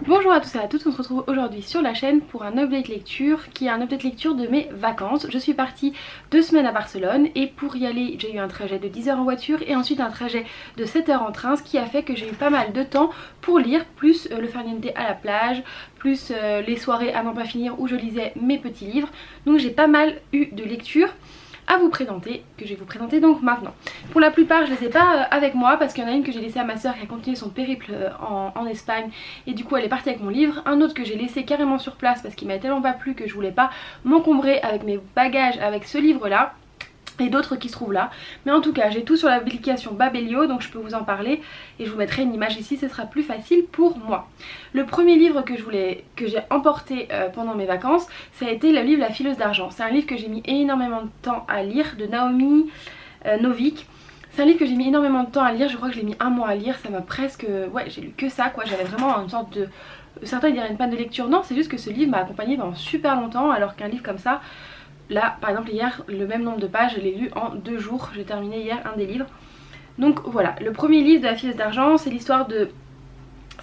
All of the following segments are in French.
Bonjour à tous et à toutes, on se retrouve aujourd'hui sur la chaîne pour un update lecture qui est un update lecture de mes vacances. Je suis partie 2 semaines à Barcelone et pour y aller j'ai eu un trajet de 10 heures en voiture et ensuite un trajet de 7 heures en train, ce qui a fait que j'ai eu pas mal de temps pour lire, plus le farniente à la plage, plus les soirées à n'en pas finir où je lisais mes petits livres. Donc j'ai pas mal eu de lecture à vous présenter, que je vais vous présenter donc maintenant. Pour la plupart je les ai pas avec moi parce qu'il y en a une que j'ai laissée à ma soeur qui a continué son périple en Espagne et du coup elle est partie avec mon livre. Un autre que j'ai laissé carrément sur place parce qu'il m'a tellement pas plu que je voulais pas m'encombrer avec mes bagages avec ce livre là. Et d'autres qui se trouvent là, mais en tout cas j'ai tout sur l'application Babelio donc je peux vous en parler et je vous mettrai une image ici, ce sera plus facile pour moi. Le premier livre que j'ai emporté pendant mes vacances, ça a été le livre La fileuse d'argent. C'est un livre que j'ai mis énormément de temps à lire, de Naomi Novik. C'est un livre que j'ai mis énormément de temps à lire, je crois que je l'ai mis un mois à lire, ça m'a presque... Ouais, j'ai lu que ça quoi, j'avais vraiment une sorte de... Certains diraient une panne de lecture, non c'est juste que ce livre m'a accompagnée pendant super longtemps alors qu'un livre comme ça... Là par exemple hier le même nombre de pages je l'ai lu en 2 jours, j'ai terminé hier un des livres. Donc voilà, le premier livre de La fileuse d'argent c'est l'histoire de...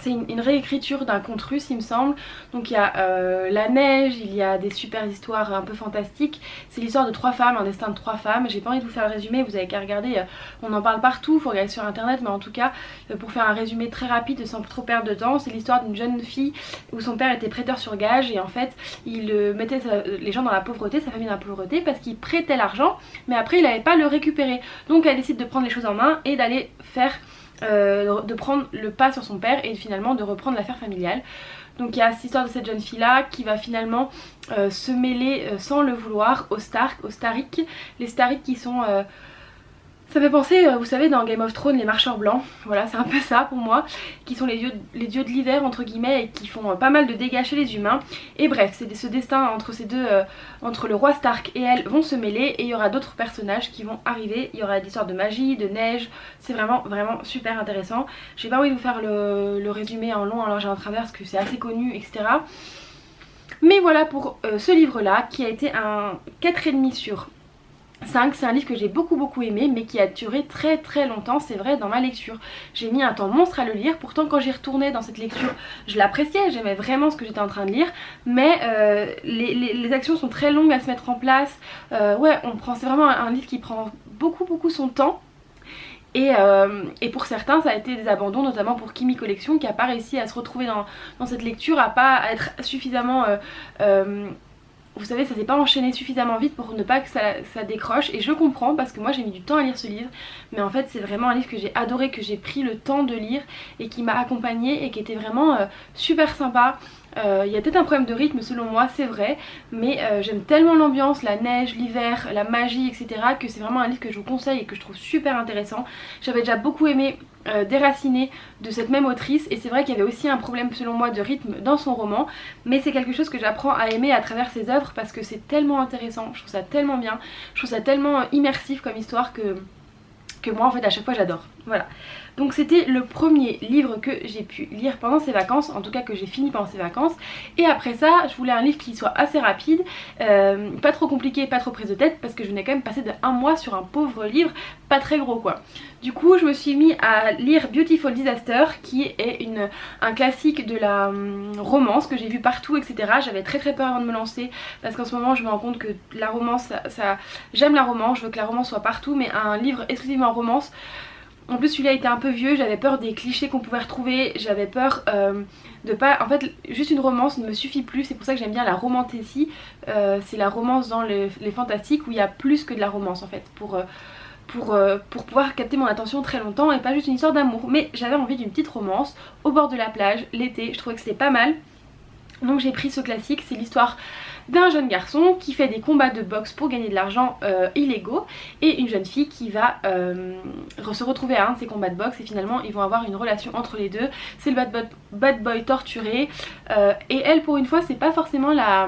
C'est une réécriture d'un conte russe il me semble. Donc il y a la neige, il y a des super histoires un peu fantastiques. C'est l'histoire de 3 femmes, un destin de 3 femmes. J'ai pas envie de vous faire le résumé, vous avez qu'à regarder, on en parle partout, faut regarder sur internet. Mais en tout cas pour faire un résumé très rapide sans trop perdre de temps, c'est l'histoire d'une jeune fille où son père était prêteur sur gage. Et en fait il mettait les gens dans la pauvreté, sa famille dans la pauvreté parce qu'il prêtait l'argent mais après il n'avait pas le récupérer. Donc elle décide de prendre les choses en main et d'aller faire... de prendre le pas sur son père et finalement de reprendre l'affaire familiale. Donc il y a cette histoire de cette jeune fille là qui va finalement se mêler sans le vouloir aux Stark. Les Stark qui sont... ça fait penser, vous savez dans Game of Thrones les marcheurs blancs, voilà c'est un peu ça pour moi, qui sont les dieux de l'hiver entre guillemets et qui font pas mal de dégâts chez les humains. Et bref, c'est ce destin entre ces deux, entre le roi Stark et elle vont se mêler et il y aura d'autres personnages qui vont arriver, il y aura des histoires de magie, de neige, c'est vraiment super intéressant. J'ai pas envie de vous faire le résumé en long, alors j'ai un travers parce que c'est assez connu etc. Mais voilà pour ce livre là qui a été un 4,5 sur 5, c'est un livre que j'ai beaucoup aimé mais qui a duré très longtemps, c'est vrai dans ma lecture. J'ai mis un temps monstre à le lire, pourtant quand j'y retournais dans cette lecture je l'appréciais, j'aimais vraiment ce que j'étais en train de lire. Mais les actions sont très longues à se mettre en place, ouais c'est vraiment un livre qui prend beaucoup son temps. Et pour certains ça a été des abandons, notamment pour Kimi Collection qui a pas réussi à se retrouver dans cette lecture, à pas être suffisamment... vous savez ça s'est pas enchaîné suffisamment vite pour ne pas que ça décroche. Et je comprends parce que moi j'ai mis du temps à lire ce livre. Mais en fait c'est vraiment un livre que j'ai adoré, que j'ai pris le temps de lire et qui m'a accompagnée et qui était vraiment super sympa. Il y a peut-être un problème de rythme selon moi c'est vrai, mais j'aime tellement l'ambiance, la neige, l'hiver, la magie etc. que c'est vraiment un livre que je vous conseille et que je trouve super intéressant. J'avais déjà beaucoup aimé Déraciné de cette même autrice et c'est vrai qu'il y avait aussi un problème selon moi de rythme dans son roman, mais c'est quelque chose que j'apprends à aimer à travers ses œuvres parce que c'est tellement intéressant, je trouve ça tellement bien, je trouve ça tellement immersif comme histoire que moi en fait à chaque fois j'adore. Voilà, donc c'était le premier livre que j'ai pu lire pendant ces vacances, en tout cas que j'ai fini pendant ces vacances. Et après ça je voulais un livre qui soit assez rapide, pas trop compliqué, pas trop prise de tête, parce que je venais quand même passer de 1 mois sur un pauvre livre pas très gros quoi. Du coup je me suis mis à lire Beautiful Disaster qui est un classique de la romance que j'ai vu partout etc. J'avais très peur avant de me lancer parce qu'en ce moment je me rends compte que la romance, j'aime la romance, je veux que la romance soit partout, mais un livre exclusivement romance... En plus celui-là était un peu vieux, j'avais peur des clichés qu'on pouvait retrouver, j'avais peur de pas... En fait juste une romance ne me suffit plus, c'est pour ça que j'aime bien la romantésie, c'est la romance dans les fantastiques où il y a plus que de la romance en fait, pour pouvoir capter mon attention très longtemps et pas juste une histoire d'amour. Mais j'avais envie d'une petite romance au bord de la plage, l'été, je trouvais que c'était pas mal. Donc j'ai pris ce classique, c'est l'histoire d'un jeune garçon qui fait des combats de boxe pour gagner de l'argent illégaux et une jeune fille qui va se retrouver à un de ces combats de boxe et finalement ils vont avoir une relation entre les deux. C'est le bad boy torturé et elle pour une fois c'est pas forcément la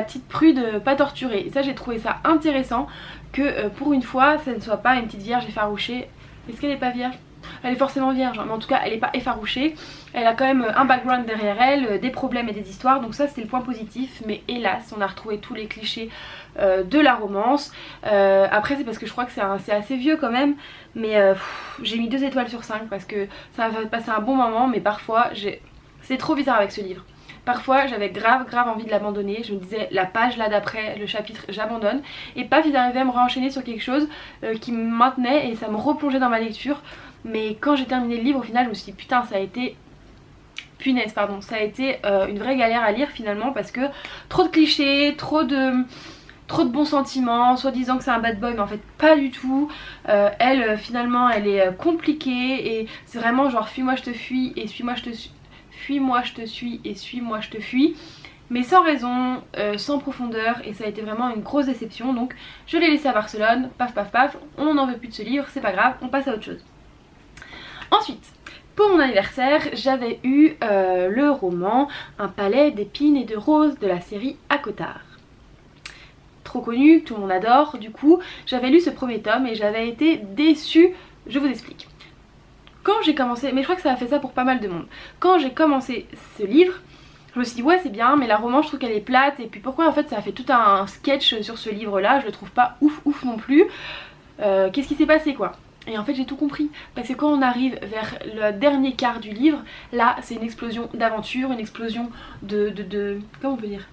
petite prude pas torturée. Et ça j'ai trouvé ça intéressant que pour une fois ça ne soit pas une petite vierge effarouchée. Est-ce qu'elle est pas vierge ? Elle est forcément vierge, mais en tout cas elle n'est pas effarouchée. Elle a quand même un background derrière elle, des problèmes et des histoires, donc ça c'était le point positif. Mais hélas on a retrouvé tous les clichés de la romance. Après c'est parce que je crois que c'est assez vieux quand même, mais j'ai mis 2 étoiles sur 5 parce que ça m'a fait passer un bon moment, mais parfois j'ai C'est trop bizarre avec ce livre. Parfois j'avais grave envie de l'abandonner, je me disais la page là d'après, le chapitre j'abandonne, et paf ils arrivaient à me renchaîner sur quelque chose qui me maintenait et ça me replongeait dans ma lecture. Mais quand j'ai terminé le livre au final je me suis dit putain ça a été... Punaise pardon, ça a été une vraie galère à lire finalement parce que trop de clichés, trop de bons sentiments, soit disant que c'est un bad boy mais en fait pas du tout. Elle finalement elle est compliquée et c'est vraiment genre fuis-moi je te fuis et suis-moi je te suis. Fuis-moi je te suis et suis-moi je te fuis, mais sans raison, sans profondeur, et ça a été vraiment une grosse déception. Donc je l'ai laissé à Barcelone, paf paf paf, on n'en veut plus de ce livre, c'est pas grave, on passe à autre chose. Ensuite, pour mon anniversaire, j'avais eu le roman Un palais d'épines et de roses de la série ACOTAR. Trop connu, tout le monde adore, du coup j'avais lu ce premier tome et j'avais été déçue, je vous explique. Quand j'ai commencé, mais je crois que ça a fait ça pour pas mal de monde, quand j'ai commencé ce livre, je me suis dit ouais c'est bien mais la romance je trouve qu'elle est plate et puis pourquoi en fait ça a fait tout un sketch sur ce livre là, je le trouve pas ouf non plus, qu'est-ce qui s'est passé quoi. Et en fait j'ai tout compris, parce que quand on arrive vers le dernier quart du livre, là c'est une explosion d'aventure, une explosion de... comment on peut dire ?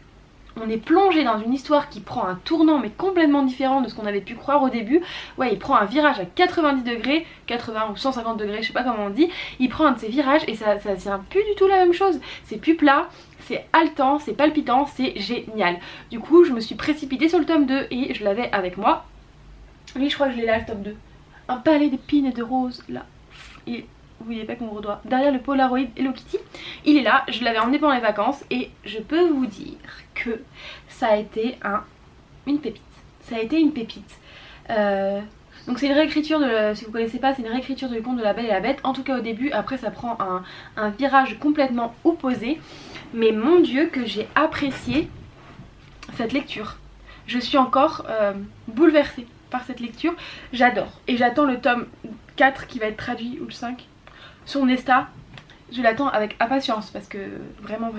On est plongé dans une histoire qui prend un tournant mais complètement différent de ce qu'on avait pu croire au début. Ouais, il prend un virage à 90 degrés, 80 ou 150 degrés, je sais pas comment on dit. Il prend un de ces virages et ça tient plus du tout la même chose. C'est plus plat, c'est haletant, c'est palpitant, c'est génial. Du coup, je me suis précipitée sur le tome 2 et je l'avais avec moi. Oui, je crois que je l'ai là, le tome 2. Un palais d'épines et de roses, là. Et... vous voyez pas qu'on me redoit, derrière le Polaroid Hello Kitty, il est là, je l'avais emmené pendant les vacances et je peux vous dire que ça a été une pépite. Ça a été une pépite. Donc c'est une réécriture de, si vous connaissez pas, c'est une réécriture du conte de la Belle et la Bête, en tout cas au début, après ça prend un virage complètement opposé, mais mon dieu que j'ai apprécié cette lecture. Je suis encore bouleversée par cette lecture, j'adore et j'attends le tome 4 qui va être traduit, ou le 5 sur Nesta, je l'attends avec impatience parce que vraiment.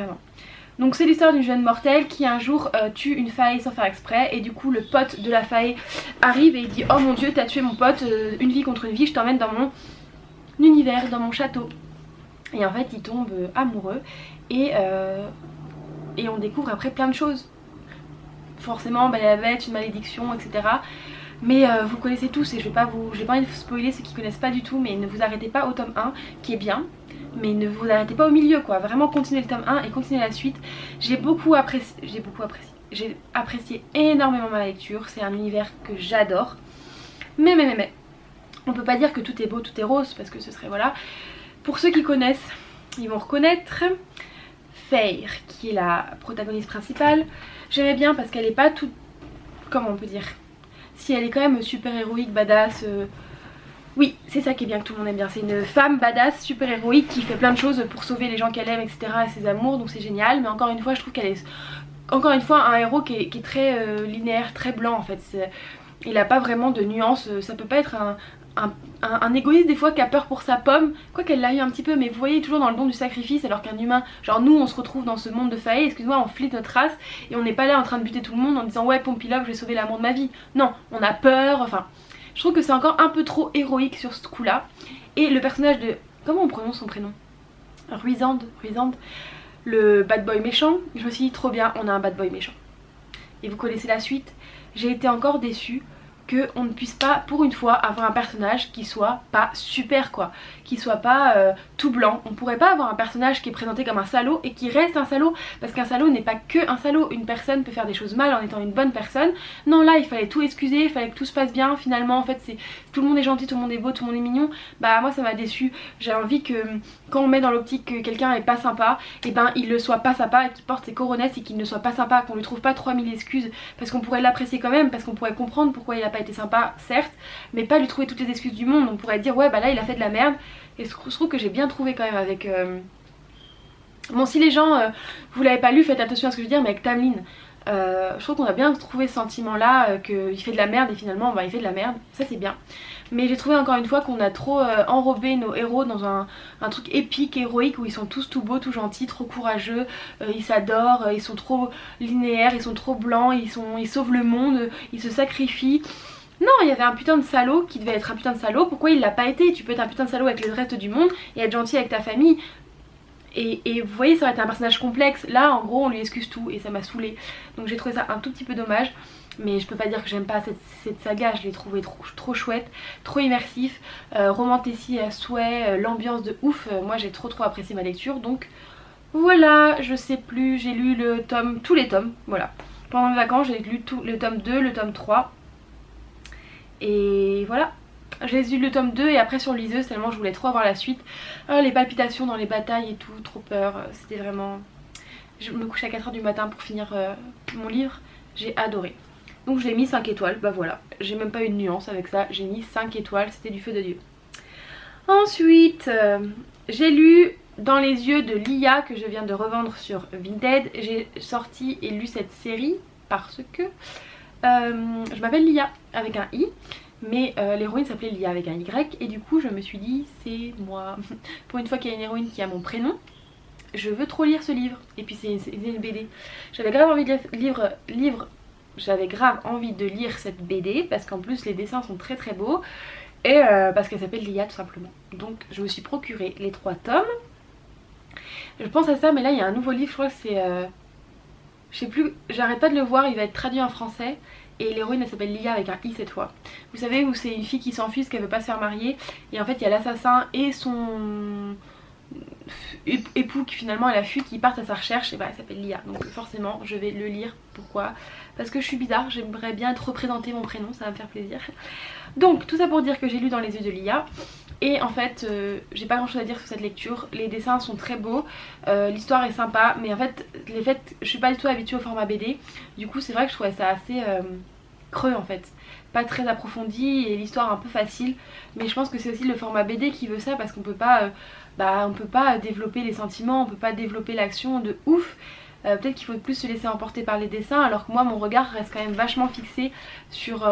Donc c'est l'histoire d'une jeune mortelle qui un jour tue une faille sans faire exprès et du coup le pote de la faille arrive et il dit oh mon dieu t'as tué mon pote, une vie contre une vie, je t'emmène dans mon univers, dans mon château. Et en fait il tombe amoureux et on découvre après plein de choses. Forcément Belle et la Bête, une malédiction, etc. Mais vous connaissez tous et j'ai pas envie de vous spoiler ceux qui connaissent pas du tout, mais ne vous arrêtez pas au tome 1 qui est bien, mais ne vous arrêtez pas au milieu quoi, vraiment continuez le tome 1 et continuez la suite. J'ai apprécié énormément ma lecture, c'est un univers que j'adore, mais on peut pas dire que tout est beau, tout est rose parce que ce serait voilà. Pour ceux qui connaissent, ils vont reconnaître Feyre qui est la protagoniste principale. J'aimais bien parce qu'elle est pas toute, comment on peut dire, si elle est quand même super héroïque, badass, oui c'est ça qui est bien, que tout le monde aime bien, c'est une femme badass, super héroïque qui fait plein de choses pour sauver les gens qu'elle aime, etc. et ses amours, donc c'est génial. Mais encore une fois je trouve qu'elle est, encore une fois, un héros qui est très linéaire, très blanc en fait, il a pas vraiment de nuances, ça peut pas être un égoïste des fois qui a peur pour sa pomme, quoi qu'elle l'a eu un petit peu, mais vous voyez toujours dans le don du sacrifice, alors qu'un humain, genre nous on se retrouve dans ce monde de failles, excuse-moi, on flippe notre race et on n'est pas là en train de buter tout le monde en disant ouais Pompilov je vais sauver l'amour de ma vie. Non, on a peur, enfin je trouve que c'est encore un peu trop héroïque sur ce coup là. Et le personnage de, comment on prononce son prénom, Ruisande, le bad boy méchant, je me suis dit trop bien, on a un bad boy méchant. Et vous connaissez la suite, j'ai été encore déçue qu'on ne puisse pas pour une fois avoir un personnage qui soit pas super quoi, qui soit pas tout blanc. On pourrait pas avoir un personnage qui est présenté comme un salaud et qui reste un salaud, parce qu'un salaud n'est pas que un salaud, une personne peut faire des choses mal en étant une bonne personne. Non là il fallait tout excuser, il fallait que tout se passe bien, finalement en fait c'est tout le monde est gentil, tout le monde est beau, tout le monde est mignon. Bah moi ça m'a déçu, j'ai envie que quand on met dans l'optique que quelqu'un est pas sympa, et ben il le soit pas sympa et qu'il porte ses coronesses et qu'il ne soit pas sympa, qu'on lui trouve pas 3000 excuses, parce qu'on pourrait l'apprécier quand même, parce qu'on pourrait comprendre pourquoi il a pas été sympa certes, mais pas lui trouver toutes les excuses du monde. On pourrait dire ouais bah là il a fait de la merde, et je trouve que j'ai bien trouvé quand même avec bon si les gens vous l'avez pas lu faites attention à ce que je veux dire, mais avec Tamlin je trouve qu'on a bien trouvé ce sentiment là qu'il fait de la merde et finalement bah, il fait de la merde, ça c'est bien. Mais j'ai trouvé encore une fois qu'on a trop enrobé nos héros dans un truc épique, héroïque, où ils sont tous tout beaux, tout gentils, trop courageux, ils s'adorent, ils sont trop linéaires, ils sont trop blancs, ils sauvent le monde, ils se sacrifient. Non, il y avait un putain de salaud qui devait être un putain de salaud, pourquoi il l'a pas été? Tu peux être un putain de salaud avec le reste du monde et être gentil avec ta famille. Et vous voyez, ça aurait été un personnage complexe. Là en gros on lui excuse tout et ça m'a saoulée. Donc j'ai trouvé ça un tout petit peu dommage. Mais je peux pas dire que j'aime pas cette saga, je l'ai trouvé trop chouette, trop immersif, romantique à souhait, l'ambiance de ouf. Moi j'ai trop apprécié ma lecture, donc voilà, je sais plus, j'ai lu tous les tomes, voilà. Pendant mes vacances j'ai lu le tome 2, le tome 3, et voilà. J'ai lu le tome 2 et après sur liseuse tellement je voulais trop avoir la suite. Les palpitations dans les batailles et tout, trop peur, c'était vraiment... Je me couche à 4 h du matin pour finir mon livre, j'ai adoré. Donc je l'ai mis 5 étoiles, bah voilà, j'ai même pas eu de nuance avec ça, j'ai mis 5 étoiles, c'était du feu de Dieu. Ensuite, j'ai lu Dans les yeux de Lia que je viens de revendre sur Vinted. J'ai sorti et lu cette série parce que je m'appelle Lia avec un I, mais l'héroïne s'appelait Lia avec un Y et du coup je me suis dit c'est moi. Pour une fois qu'il y a une héroïne qui a mon prénom, je veux trop lire ce livre. Et puis c'est une BD. J'avais grave envie de J'avais grave envie de lire cette BD parce qu'en plus les dessins sont très beaux et parce qu'elle s'appelle Lia tout simplement. Donc je me suis procuré les 3 tomes. Je pense à ça, mais là il y a un nouveau livre, je crois que c'est... je sais plus, j'arrête pas de le voir, il va être traduit en français. Et l'héroïne elle s'appelle Lia avec un I cette fois. Vous savez où c'est une fille qui s'enfuit parce qu'elle veut pas se faire marier. Et en fait il y a l'assassin et son époux qui finalement elle a fui, qui partent à sa recherche. Et bah elle s'appelle Lia, donc forcément je vais le lire. Pourquoi? Parce que je suis bizarre, j'aimerais bien être représenter mon prénom, ça va me faire plaisir. Donc tout ça pour dire que j'ai lu Dans les yeux de Lia. Et en fait j'ai pas grand chose à dire sur cette lecture. Les dessins sont très beaux, l'histoire est sympa, mais en fait je suis pas du tout habituée au format BD. Du coup c'est vrai que je trouvais ça assez creux en fait, pas très approfondi et l'histoire un peu facile. Mais je pense que c'est aussi le format BD qui veut ça, parce qu'on peut pas on peut pas développer les sentiments, on peut pas développer l'action de ouf. Peut-être qu'il faut plus se laisser emporter par les dessins, alors que moi mon regard reste quand même vachement fixé sur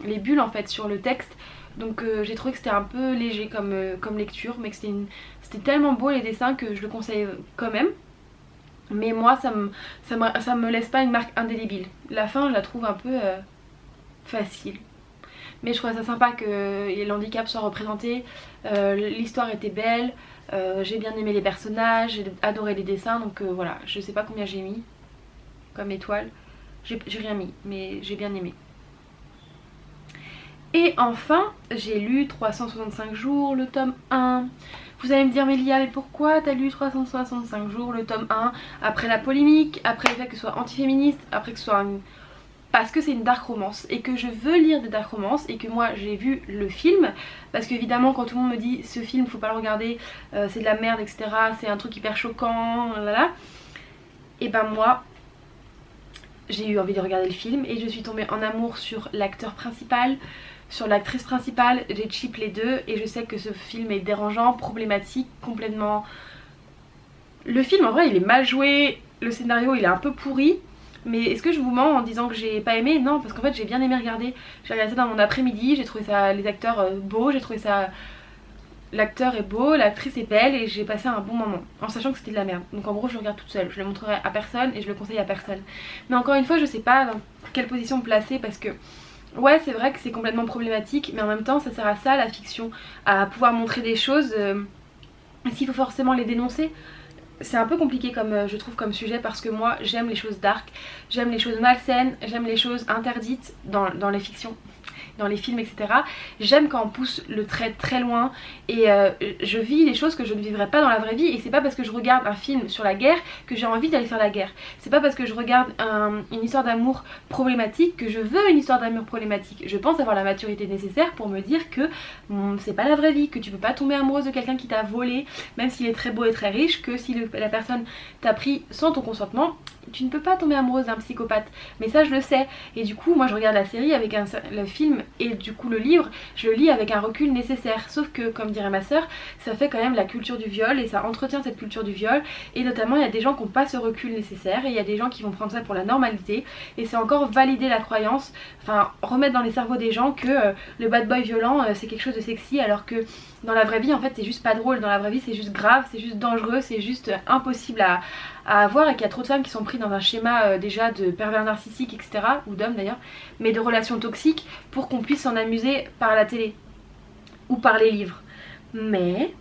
les bulles en fait, sur le texte. Donc j'ai trouvé que c'était un peu léger comme lecture, mais que c'était tellement beau les dessins que je le conseille quand même. Mais moi ça me laisse pas une marque indélébile. La fin je la trouve un peu facile. Mais je trouvais ça sympa que l'handicap soit représenté, l'histoire était belle, j'ai bien aimé les personnages, j'ai adoré les dessins, donc voilà, je sais pas combien j'ai mis comme étoile, j'ai rien mis, mais j'ai bien aimé. Et enfin, j'ai lu 365 jours, le tome 1. Vous allez me dire, mais Lia, mais pourquoi t'as lu 365 jours, le tome 1, après la polémique, après le fait que ce soit antiféministe, après que ce soit parce que c'est une dark romance et que je veux lire des dark romances et que moi j'ai vu le film, parce qu'évidemment quand tout le monde me dit ce film faut pas le regarder, c'est de la merde etc, c'est un truc hyper choquant, là. Et ben moi j'ai eu envie de regarder le film et je suis tombée en amour sur l'acteur principal, sur l'actrice principale, j'ai cheap les deux et je sais que ce film est dérangeant, problématique, complètement... Le film en vrai il est mal joué, le scénario il est un peu pourri. Mais est-ce que je vous mens en disant que j'ai pas aimé? Non, parce qu'en fait j'ai bien aimé regarder. J'ai regardé ça dans mon après-midi, j'ai trouvé ça, les acteurs beaux, j'ai trouvé ça... L'acteur est beau, l'actrice est belle et j'ai passé un bon moment. En sachant que c'était de la merde. Donc en gros je le regarde toute seule, je le montrerai à personne et je le conseille à personne. Mais encore une fois je sais pas dans quelle position me placer parce que... Ouais c'est vrai que c'est complètement problématique, mais en même temps ça sert à ça la fiction, à pouvoir montrer des choses. Est-ce qu'il faut forcément les dénoncer? C'est un peu compliqué comme je trouve comme sujet, parce que moi j'aime les choses dark, j'aime les choses malsaines, j'aime les choses interdites dans les fictions, dans les films etc. J'aime quand on pousse le trait très loin et je vis des choses que je ne vivrais pas dans la vraie vie. Et c'est pas parce que je regarde un film sur la guerre que j'ai envie d'aller faire la guerre. C'est pas parce que je regarde une histoire d'amour problématique que je veux une histoire d'amour problématique. Je pense avoir la maturité nécessaire pour me dire que c'est pas la vraie vie, que tu peux pas tomber amoureuse de quelqu'un qui t'a volé même s'il est très beau et très riche, que si la personne t'a pris sans ton consentement, tu ne peux pas tomber amoureuse d'un psychopathe. Mais ça je le sais. Et du coup moi je regarde la série avec le film et du coup le livre je le lis avec un recul nécessaire. Sauf que comme dirait ma soeur, ça fait quand même la culture du viol et ça entretient cette culture du viol. Et notamment il y a des gens qui n'ont pas ce recul nécessaire et il y a des gens qui vont prendre ça pour la normalité. Et c'est encore valider la croyance, enfin remettre dans les cerveaux des gens que le bad boy violent c'est quelque chose de sexy, alors que dans la vraie vie en fait c'est juste pas drôle. Dans la vraie vie c'est juste grave, c'est juste dangereux, c'est juste impossible à avoir, et qu'il y a trop de femmes qui sont prises dans un schéma déjà de pervers narcissiques etc, ou d'hommes d'ailleurs, mais de relations toxiques pour qu'on puisse s'en amuser par la télé ou par les livres. Mais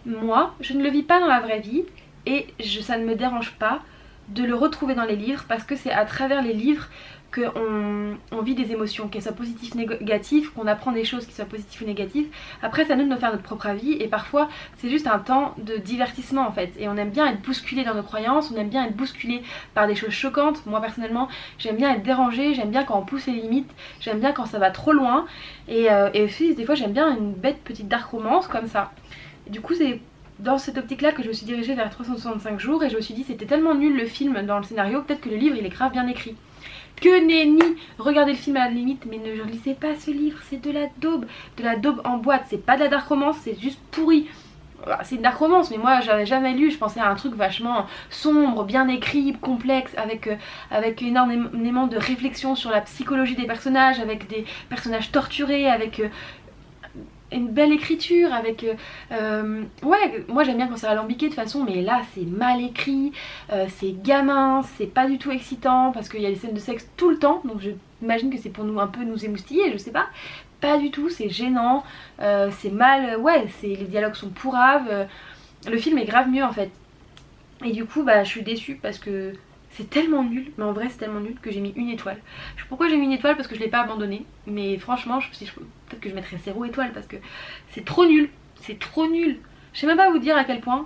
moi je ne le vis pas dans la vraie vie et ça ne me dérange pas de le retrouver dans les livres parce que c'est à travers les livres qu'on vit des émotions, qu'elles soient positives, négatives, qu'on apprend des choses qui soient positives ou négatives. Après c'est à nous de nous faire notre propre avis et parfois c'est juste un temps de divertissement en fait. Et on aime bien être bousculé dans nos croyances, on aime bien être bousculé par des choses choquantes. Moi personnellement j'aime bien être dérangée, j'aime bien quand on pousse les limites, j'aime bien quand ça va trop loin. Et aussi des fois j'aime bien une bête petite dark romance comme ça. Et du coup c'est dans cette optique là que je me suis dirigée vers 365 jours et je me suis dit c'était tellement nul le film dans le scénario, peut-être que le livre il est grave bien écrit. Que nenni, regardez le film à la limite mais ne lisez pas ce livre, c'est de la daube en boîte, c'est pas de la dark romance, c'est juste pourri. C'est une dark romance mais moi j'avais jamais lu, je pensais à un truc vachement sombre, bien écrit, complexe, avec énormément de réflexion sur la psychologie des personnages, avec des personnages torturés, avec une belle écriture, avec ouais, moi j'aime bien quand c'est alambiqué de toute façon, mais là c'est mal écrit, c'est gamin, c'est pas du tout excitant parce qu'il y a des scènes de sexe tout le temps, donc j'imagine que c'est pour nous un peu nous émoustiller, je sais pas du tout, c'est gênant, c'est mal, ouais, les dialogues sont pourraves, le film est grave mieux en fait. Et du coup bah je suis déçue parce que c'est tellement nul, mais en vrai c'est tellement nul que j'ai mis une étoile. Pourquoi j'ai mis une étoile? Parce que je l'ai pas abandonné. Mais franchement, peut-être que je mettrais 0 étoile parce que c'est trop nul. C'est trop nul. Je sais même pas vous dire à quel point.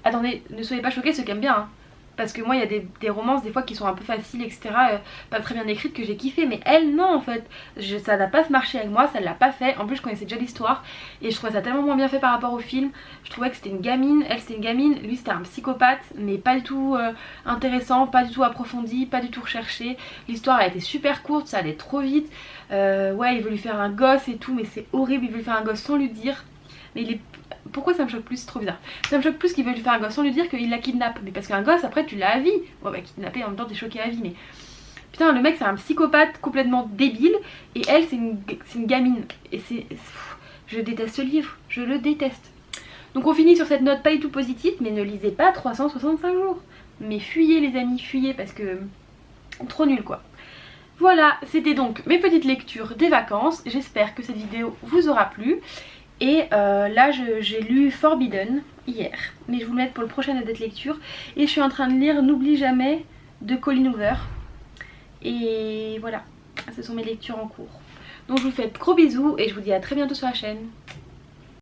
Attendez, ne soyez pas choqués ceux qui aiment bien. Hein. Parce que moi il y a des romances des fois qui sont un peu faciles etc, pas très bien écrites que j'ai kiffé, mais elle non en fait, ça n'a pas marché avec moi, ça l'a pas fait, en plus je connaissais déjà l'histoire et je trouvais ça tellement moins bien fait par rapport au film. Je trouvais que c'était une gamine, elle c'était une gamine, lui c'était un psychopathe, mais pas du tout intéressant, pas du tout approfondi, pas du tout recherché. L'histoire elle était super courte, ça allait trop vite, ouais il veut lui faire un gosse et tout mais c'est horrible, il veut lui faire un gosse sans lui dire. Mais il est... Pourquoi ça me choque plus? C'est trop bizarre. Ça me choque plus qu'il veut lui faire un gosse sans lui dire qu'il la kidnappe. Mais parce qu'un gosse après tu l'as à vie. Bon bah kidnapper en même temps t'es choqué à vie mais... Putain le mec c'est un psychopathe complètement débile. Et elle c'est une gamine. Et c'est... Je déteste ce livre. Je le déteste. Donc on finit sur cette note pas du tout positive. Mais ne lisez pas 365 jours. Mais fuyez les amis, fuyez parce que... Trop nul quoi. Voilà, c'était donc mes petites lectures des vacances. J'espère que cette vidéo vous aura plu. Et là j'ai lu Forbidden hier, mais je vais vous le mettre pour le prochain update lecture. Et je suis en train de lire N'oublie jamais de Colleen Hoover. Et voilà, ce sont mes lectures en cours. Donc je vous fais de gros bisous et je vous dis à très bientôt sur la chaîne.